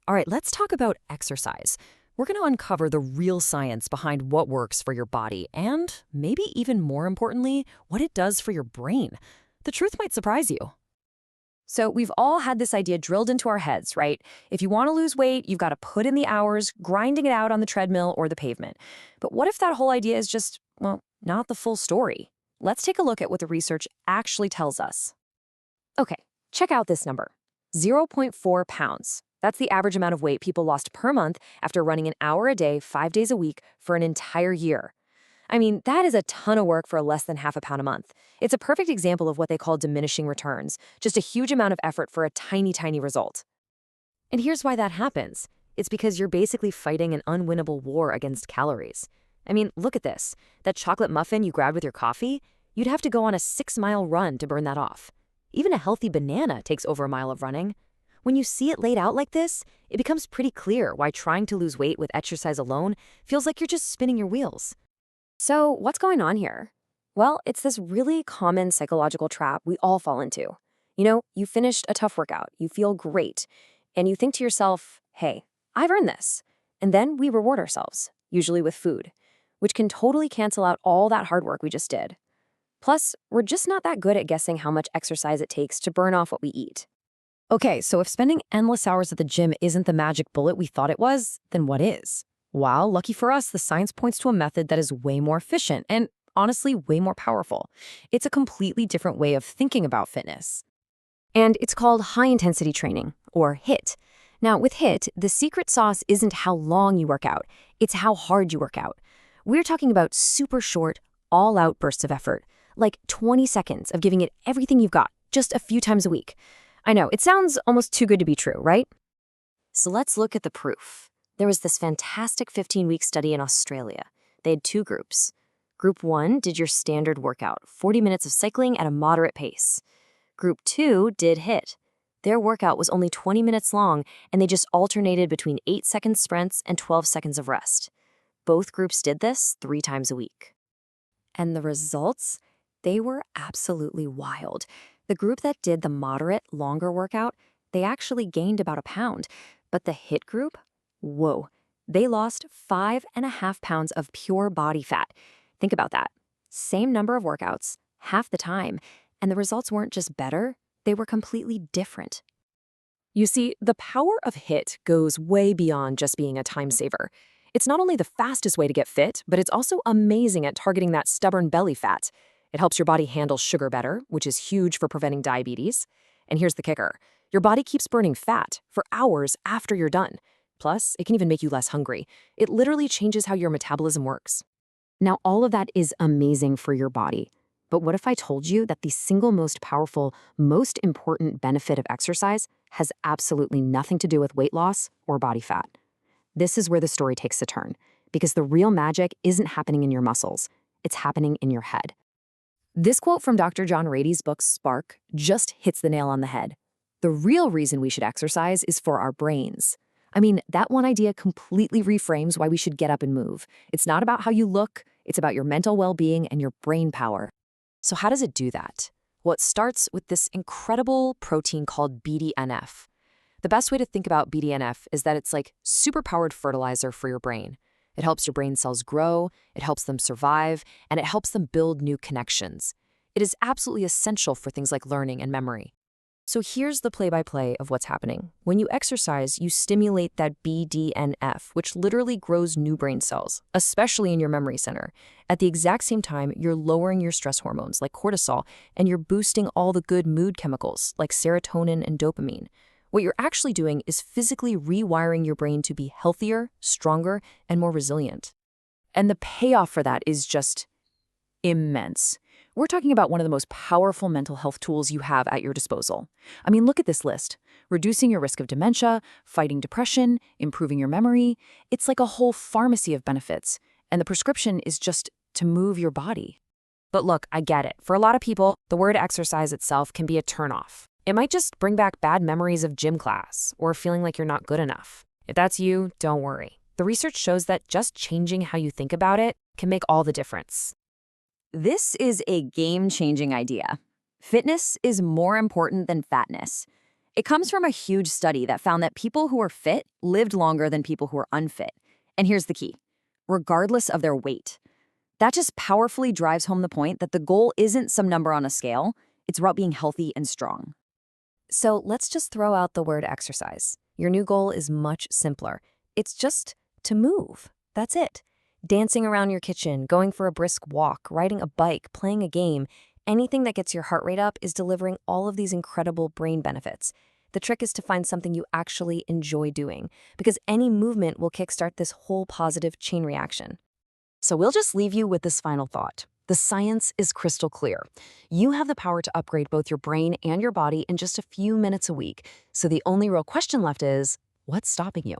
All right, let's talk about exercise. We're going to uncover the real science behind what works for your body and, maybe even more importantly, what it does for your brain. The truth might surprise you. So, we've all had this idea drilled into our heads, right? If you want to lose weight, you've got to put in the hours, grinding it out on the treadmill or the pavement. But what if that whole idea is just, well, not the full story? Let's take a look at what the research actually tells us. Okay, check out this number. 0.4 pounds. That's the average amount of weight people lost per month after running an hour a day, 5 days a week for an entire year. I mean, that is a ton of work for less than half a pound a month. It's a perfect example of what they call diminishing returns, just a huge amount of effort for a tiny, tiny result. And here's why that happens. It's because you're basically fighting an unwinnable war against calories. I mean, look at this. That chocolate muffin you grabbed with your coffee, you'd have to go on a 6-mile run to burn that off. Even a healthy banana takes over a mile of running. When you see it laid out like this, it becomes pretty clear why trying to lose weight with exercise alone feels like you're just spinning your wheels. So, what's going on here? Well, it's this really common psychological trap we all fall into. You finished a tough workout, you feel great, and you think to yourself, hey, I've earned this. And then we reward ourselves, usually with food, which can totally cancel out all that hard work we just did. Plus, we're just not that good at guessing how much exercise it takes to burn off what we eat. Okay, so if spending endless hours at the gym isn't the magic bullet we thought it was, then what is? Well, lucky for us, the science points to a method that is way more efficient and, honestly, way more powerful. It's a completely different way of thinking about fitness. And it's called high-intensity training, or HIIT. Now, with HIIT, the secret sauce isn't how long you work out, it's how hard you work out. We're talking about super short, all-out bursts of effort, like 20 seconds of giving it everything you've got, just a few times a week. I know, it sounds almost too good to be true, right? So let's look at the proof. There was this fantastic 15-week study in Australia. They had 2 groups. Group 1 did your standard workout, 40 minutes of cycling at a moderate pace. Group 2 did HIIT. Their workout was only 20 minutes long, and they just alternated between 8-second sprints and 12 seconds of rest. Both groups did this 3 times a week. And the results? They were absolutely wild. The group that did the moderate, longer workout, they actually gained about a pound. But the HIIT group? Whoa. They lost 5.5 pounds of pure body fat. Think about that. Same number of workouts, half the time, and the results weren't just better, they were completely different. You see, the power of HIIT goes way beyond just being a time saver. It's not only the fastest way to get fit, but it's also amazing at targeting that stubborn belly fat. It helps your body handle sugar better, which is huge for preventing diabetes. And here's the kicker. Your body keeps burning fat for hours after you're done. Plus, it can even make you less hungry. It literally changes how your metabolism works. Now, all of that is amazing for your body. But what if I told you that the single most powerful, most important benefit of exercise has absolutely nothing to do with weight loss or body fat? This is where the story takes a turn, because the real magic isn't happening in your muscles. It's happening in your head. This quote from Dr. John Ratey's book, Spark, just hits the nail on the head. The real reason we should exercise is for our brains. I mean, that one idea completely reframes why we should get up and move. It's not about how you look, it's about your mental well-being and your brain power. So how does it do that? Well, it starts with this incredible protein called BDNF. The best way to think about BDNF is that it's like superpowered fertilizer for your brain. It helps your brain cells grow, it helps them survive, and it helps them build new connections. It is absolutely essential for things like learning and memory. So here's the play-by-play of what's happening. When you exercise, you stimulate that BDNF, which literally grows new brain cells, especially in your memory center. At the exact same time, you're lowering your stress hormones like cortisol, and you're boosting all the good mood chemicals like serotonin and dopamine. What you're actually doing is physically rewiring your brain to be healthier, stronger, and more resilient. And the payoff for that is just immense. We're talking about one of the most powerful mental health tools you have at your disposal. I mean, look at this list. Reducing your risk of dementia, fighting depression, improving your memory. It's like a whole pharmacy of benefits. And the prescription is just to move your body. But look, I get it. For a lot of people, the word exercise itself can be a turnoff. It might just bring back bad memories of gym class or feeling like you're not good enough. If that's you, don't worry. The research shows that just changing how you think about it can make all the difference. This is a game-changing idea. Fitness is more important than fatness. It comes from a huge study that found that people who were fit lived longer than people who were unfit. And here's the key: regardless of their weight. That just powerfully drives home the point that the goal isn't some number on a scale, it's about being healthy and strong. So let's just throw out the word exercise. Your new goal is much simpler. It's just to move. That's it. Dancing around your kitchen, going for a brisk walk, riding a bike, playing a game, anything that gets your heart rate up is delivering all of these incredible brain benefits. The trick is to find something you actually enjoy doing, because any movement will kickstart this whole positive chain reaction. So we'll just leave you with this final thought. The science is crystal clear. You have the power to upgrade both your brain and your body in just a few minutes a week. So the only real question left is, what's stopping you?